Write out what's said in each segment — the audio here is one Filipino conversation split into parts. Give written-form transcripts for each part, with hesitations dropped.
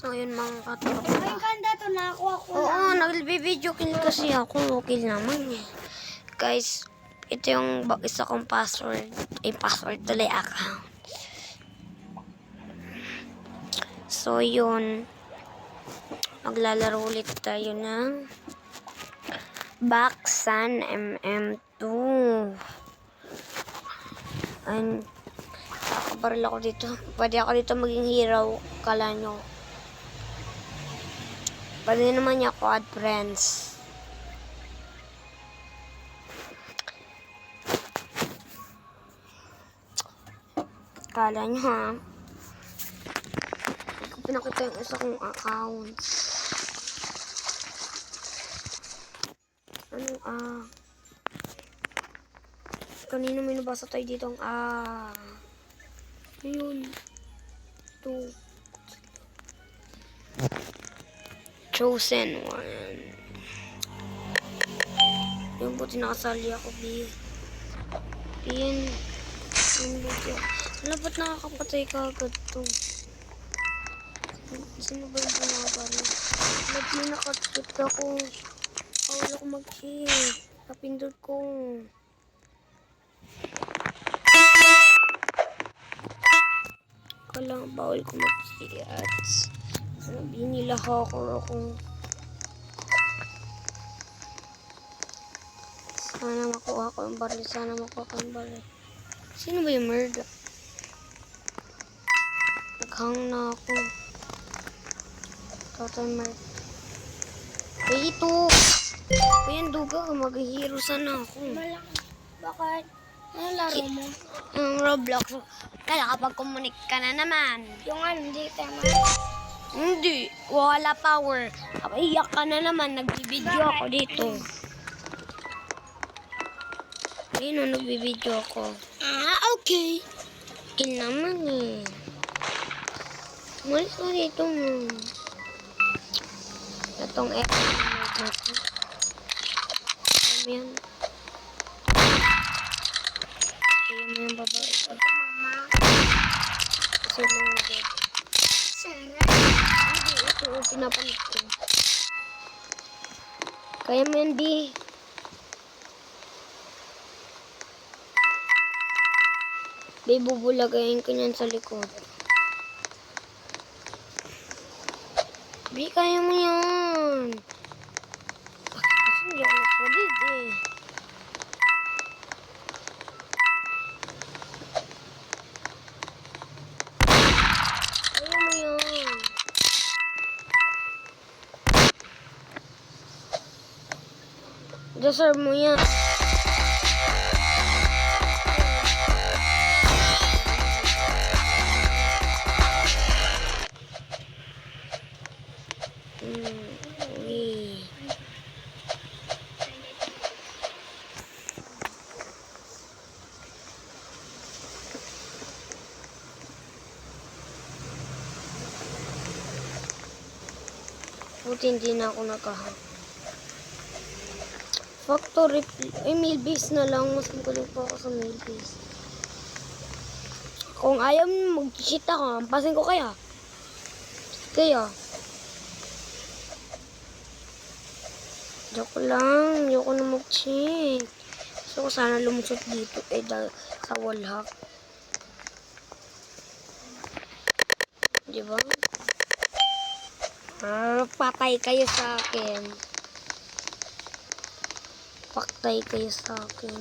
So, yun mga katropa. Ang ganda to, nakakuha ko Oo, nagbibideo kill kasi ako. Okay naman eh. Guys, ito yung isa kong password. Password tuloy account. So, yun. Maglalaro ulit tayo ng Baksan MM2. And, kakabaril ako dito. Pwede ako dito maging hero. Kala nyo. Pwede naman niya quad friends. Kala nyo ha. Hindi ko pinakita yung isa kong account. Anong kanina may nabasa tayo dito ang Ayun. Ito. Chosen one. Yung buti nakasali ako, B. Yan. Yung buti. Alam, ba't nakakapatay ka agad to? Sino ba yung bumabari? Ba't may nakatipid ako? Bawal ako mag-hit. Napindot ko. Kala bawal ko mag-hit. Sabi nila hacker ako. Sana makuha ko yung baril. Sana makuha ko yung baril. Sino ba yung murder? Naghang na ako. Total murder. Eh, ito! Ayan, duga. Mag-hero sana ako. Bakit? Anong laro mo? Yung Roblox. Kaya kapag kumunik ka na naman. Yung ano, hindi tema? Hindi. Wala power. Iyak ka na naman. Nagbibideo ako dito. Ayun o, nagbibideo ako. Okay. Kill naman eh. Malis ko dito mo. Itong F. Alam yan. Ayan mo yung babae ko. Kasi mga dead. Hindi, ito o, pinapalit ko. Kaya mo yan, B. B, bubulagayin ka niyan sa likod. B, kaya mo yan. Kasi hindi ako nagpalit eh. Kaya mo yan. Deserve mo yan. Buti hindi na ako nakahack. Factory, mail base na lang. Mas magaling pa ako sa mail base. Kung ayaw mo mag-cheat ako, pasin ko kaya. Kaya. Joke lang. Ayoko na mag-cheat. So, sana lumusot dito dahil sa wall hack. Diba? Patay kayo sa akin. Patay kayo sa akin.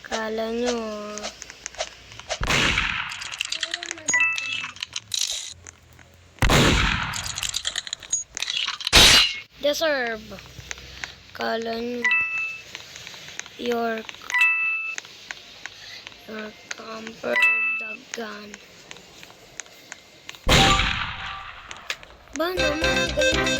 Kala nyo. Deserve. Kala nyo. Your camper dagan. Ba naman, galing